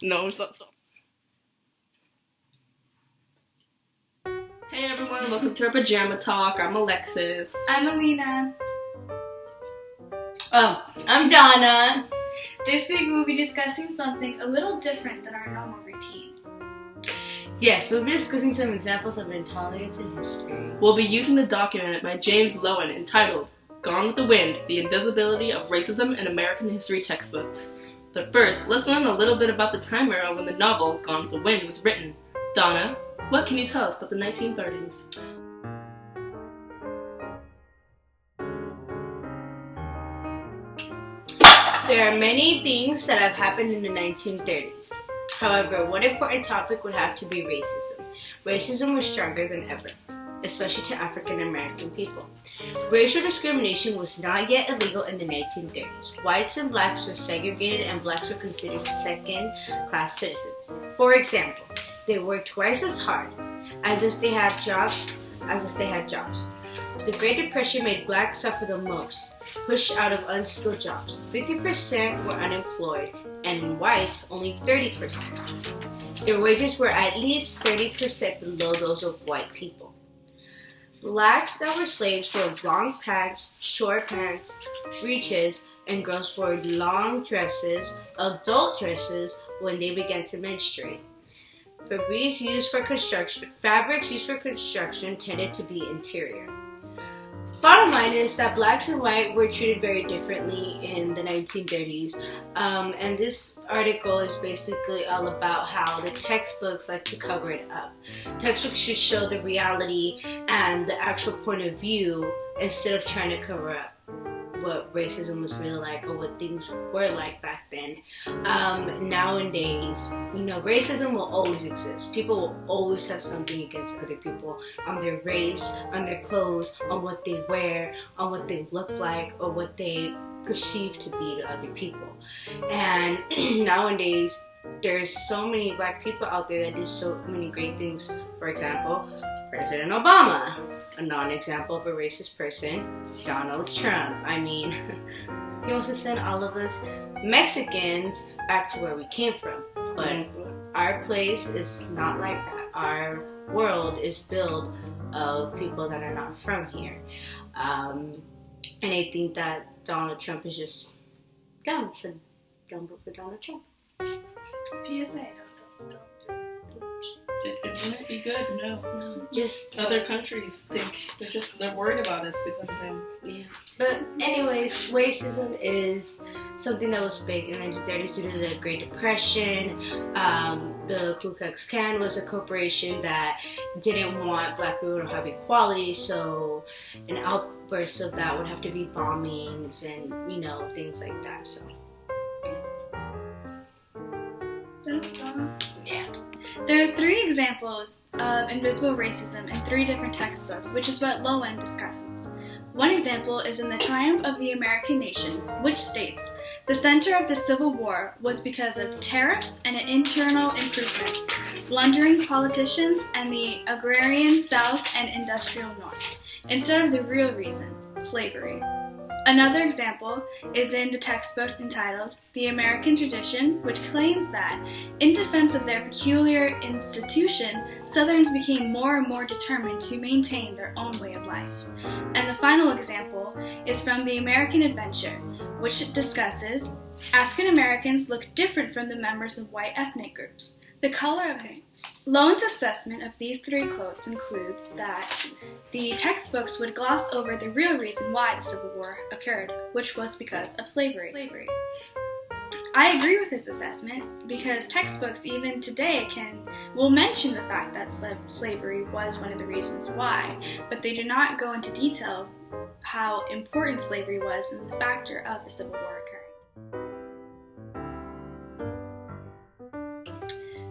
No, stop. Hey everyone, welcome to our pajama talk. I'm Alexis. I'm Alina. Oh, I'm Donna. This week we'll be discussing something a little different than our normal routine. Yes, we'll be discussing some examples of intolerance in history. We'll be using the document by James Loewen entitled Gone with the Wind, The Invisibility of Racism in American History Textbooks. But first, let's learn a little bit about the time era when the novel Gone with the Wind was written. Donna, what can you tell us about the 1930s? There are many things that have happened in the 1930s. However, one important topic would have to be racism. Racism was stronger than ever, especially to African American people. Racial discrimination was not yet illegal in the 1930s. Whites and blacks were segregated and blacks were considered second-class citizens. For example, they worked twice as hard as if they had jobs. The Great Depression made blacks suffer the most, pushed out of unskilled jobs. 50% were unemployed, and whites only 30%. Their wages were at least 30% below those of white people. Blacks that were slaves wore long pants, short pants, breeches, and girls wore long dresses, adult dresses, when they began to menstruate. Fabrics used for construction tended to be interior. Bottom line is that blacks and white were treated very differently in the 1930s, and this article is basically all about how the textbooks like to cover it up. Textbooks should show the reality and the actual point of view instead of trying to cover up what racism was really like or what things were like back then. Nowadays, racism will always exist. People will always have something against other people on their race, on their clothes, on what they wear, on what they look like, or what they perceive to be to other people. And nowadays, there's so many black people out there that do so many great things. For example, President Obama. A non-example of a racist person, Donald Trump. I mean, he wants to send all of us Mexicans back to where we came from. But our place is not like that. Our world is built of people that are not from here. And I think that Donald Trump is just dumb. So don't vote for Donald Trump. PSA. It wouldn't be good, no. Just other countries think they're worried about us because of him. Yeah. But anyways, racism is something that was big in the 1930s due to the Great Depression. The Ku Klux Klan was a corporation that didn't want black people to have equality, so an outburst of that would have to be bombings and, things like that. So yeah. There are 3 examples of invisible racism in 3 different textbooks, which is what Loewen discusses. One example is in The Triumph of the American Nation, which states, "The center of the Civil War was because of tariffs and internal improvements, blundering politicians, and the agrarian South and industrial North, instead of the real reason, slavery." Another example is in the textbook entitled The American Tradition, which claims that, in defense of their peculiar institution, Southerns became more and more determined to maintain their own way of life. And the final example is from The American Adventure, which discusses African Americans look different from the members of white ethnic groups. The color of it. Loewen's assessment of these 3 quotes includes that the textbooks would gloss over the real reason why the Civil War occurred, which was because of slavery. I agree with his assessment because textbooks even today will mention the fact that slavery was one of the reasons why, but they do not go into detail how important slavery was and the factor of the Civil War occurring.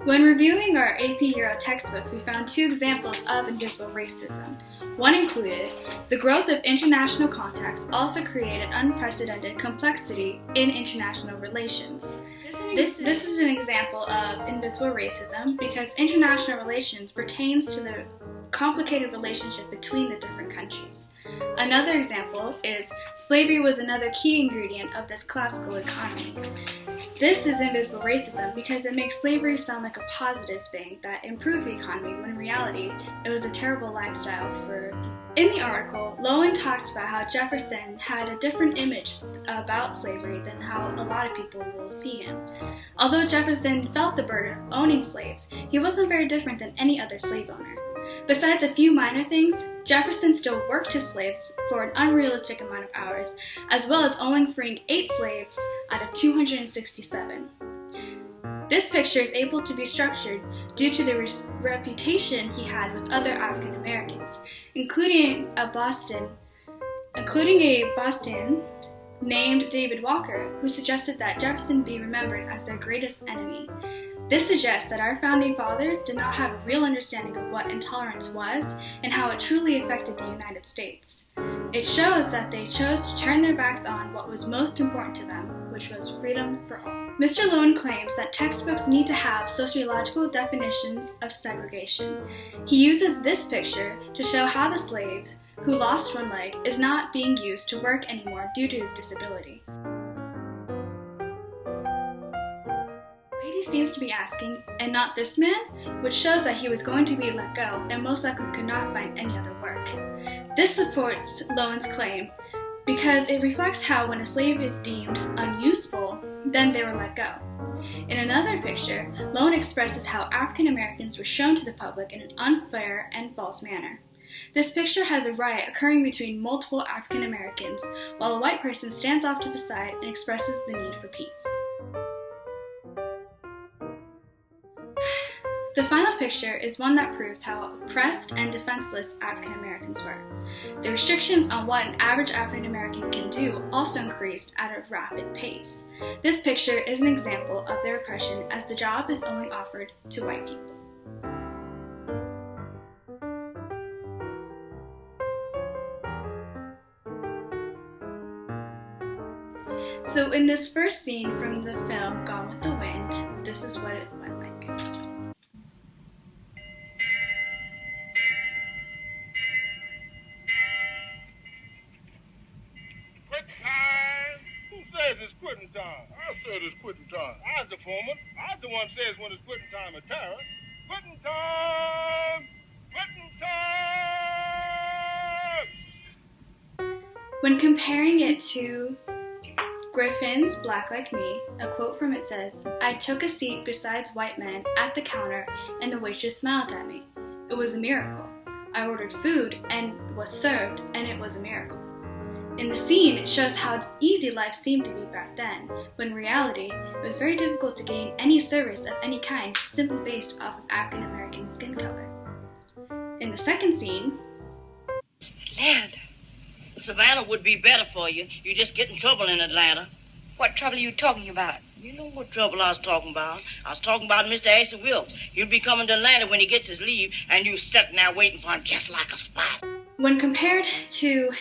When reviewing our AP Euro textbook, we found 2 examples of invisible racism. One included, the growth of international contacts also created unprecedented complexity in international relations. This is an example of invisible racism because international relations pertains to the complicated relationship between the different countries. Another example is slavery was another key ingredient of this classical economy. This is invisible racism because it makes slavery sound like a positive thing that improves the economy when in reality it was a terrible lifestyle for people. In the article, Lowen talks about how Jefferson had a different image about slavery than how a lot of people will see him. Although Jefferson felt the burden of owning slaves, he wasn't very different than any other slave owner. Besides a few minor things, Jefferson still worked his slaves for an unrealistic amount of hours, as well as only freeing 8 slaves out of 267. This picture is able to be structured due to the reputation he had with other African Americans, including a Boston named David Walker, who suggested that Jefferson be remembered as their greatest enemy. This suggests that our founding fathers did not have a real understanding of what intolerance was and how it truly affected the United States. It shows that they chose to turn their backs on what was most important to them, which was freedom for all. Mr. Lowen claims that textbooks need to have sociological definitions of segregation. He uses this picture to show how the slave who lost one leg is not being used to work anymore due to his disability. He seems to be asking, and not this man, which shows that he was going to be let go and most likely could not find any other work. This supports Lowen's claim because it reflects how when a slave is deemed unuseful, then they were let go. In another picture, Lowen expresses how African Americans were shown to the public in an unfair and false manner. This picture has a riot occurring between multiple African Americans, while a white person stands off to the side and expresses the need for peace. The final picture is one that proves how oppressed and defenseless African Americans were. The restrictions on what an average African American can do also increased at a rapid pace. This picture is an example of their oppression, as the job is only offered to white people. So in this first scene from the film Gone with the Wind, this is what it went like. It's quitting time. I said it's quitting time. I was the foreman. I was the one says when it's quitting time at Tara. Quitting time! Quitting time! When comparing it to Griffin's Black Like Me, a quote from it says, "I took a seat beside white men at the counter and the waitress smiled at me. It was a miracle. I ordered food and was served, and it was a miracle." In the scene, it shows how easy life seemed to be back then, but in reality, it was very difficult to gain any service of any kind simply based off of African American skin color. In the second scene, Atlanta. Savannah would be better for you. You just get in trouble in Atlanta. What trouble are you talking about? You know what trouble I was talking about. I was talking about Mr. Ashley Wilkes. He'll be coming to Atlanta when he gets his leave, and you sitting there waiting for him just like a spy. When compared to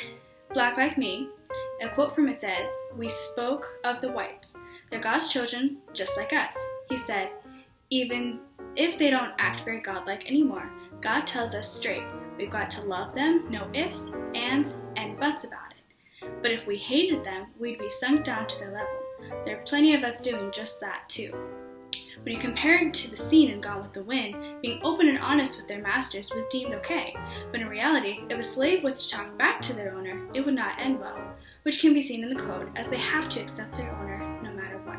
Black Like Me, a quote from it says, "We spoke of the whites. They're God's children, just like us." He said, "Even if they don't act very godlike anymore, God tells us straight, we've got to love them, no ifs, ands, and buts about it. But if we hated them, we'd be sunk down to their level. There are plenty of us doing just that too." When you compare it to the scene in Gone with the Wind, being open and honest with their masters was deemed okay, but in reality, if a slave was to talk back to their owner, it would not end well, which can be seen in the code as they have to accept their owner no matter what.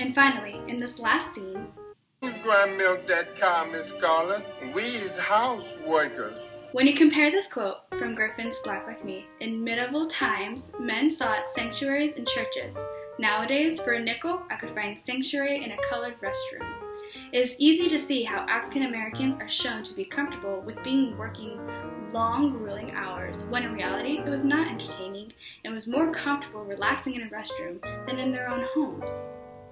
And finally, in this last scene, Who's going to milk that cow, Miss Scarlett? We's house workers. when you compare this quote from Griffin's Black Like Me, in medieval times, men sought sanctuaries in churches. Nowadays, for a nickel, I could find sanctuary in a colored restroom. It is easy to see how African Americans are shown to be comfortable with working long, grueling hours, when in reality, it was not entertaining and was more comfortable relaxing in a restroom than in their own homes.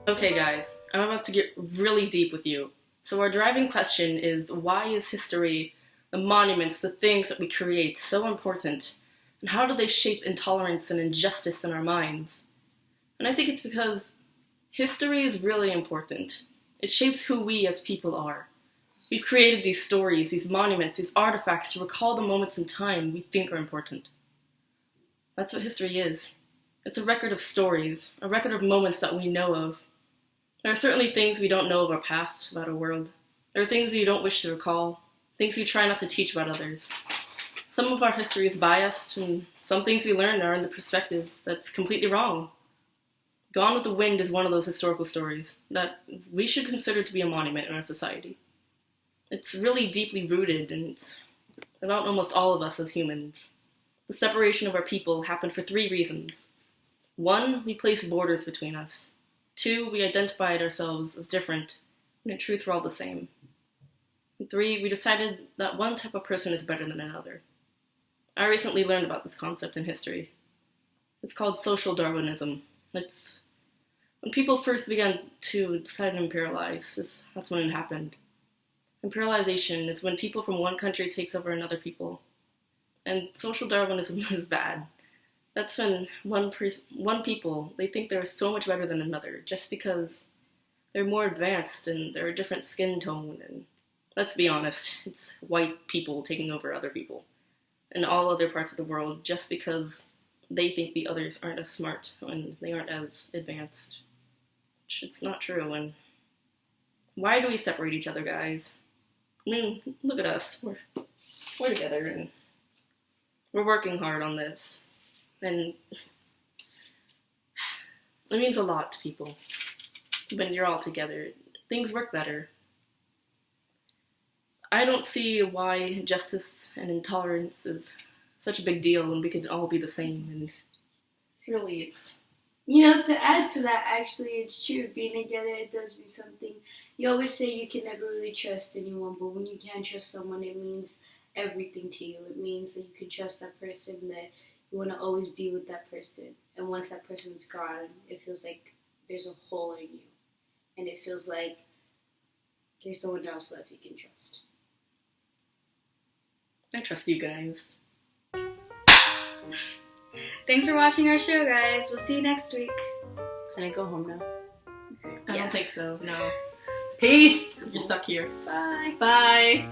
Okay guys, I'm about to get really deep with you. So our driving question is, why is history, the monuments, the things that we create so important? And how do they shape intolerance and injustice in our minds? And I think it's because history is really important. It shapes who we as people are. We've created these stories, these monuments, these artifacts to recall the moments in time we think are important. That's what history is. It's a record of stories, a record of moments that we know of. There are certainly things we don't know of our past, about our world. There are things we don't wish to recall, things we try not to teach about others. Some of our history is biased, and some things we learn are in the perspective that's completely wrong. Gone with the Wind is one of those historical stories that we should consider to be a monument in our society. It's really deeply rooted, and it's about almost all of us as humans. The separation of our people happened for 3 reasons. 1, we placed borders between us. 2, we identified ourselves as different, and in truth we're all the same. And 3, we decided that one type of person is better than another. I recently learned about this concept in history. It's called social Darwinism. It's when people first began to decide to imperialize, that's when it happened. Imperialization is when people from one country takes over another people. And social Darwinism is bad. That's when one people, they think they're so much better than another just because they're more advanced and they're a different skin tone. And let's be honest, it's white people taking over other people in all other parts of the world just because they think the others aren't as smart and they aren't as advanced. It's not true. And why do we separate each other, guys? I mean, look at us. We're together and we're working hard on this. And it means a lot to people. When you're all together, things work better. I don't see why justice and intolerance is such a big deal when we could all be the same. And really, it's... To add to that, actually, it's true. Being together, it does mean something. You always say you can never really trust anyone, but when you can trust someone, it means everything to you. It means that you can trust that person, that you want to always be with that person. And once that person's gone, it feels like there's a hole in you. And it feels like there's no one else left you can trust. I trust you guys. Thanks for watching our show, guys. We'll see you next week. Can I go home now? I don't think so, no. Peace! You're stuck here. Bye. Bye!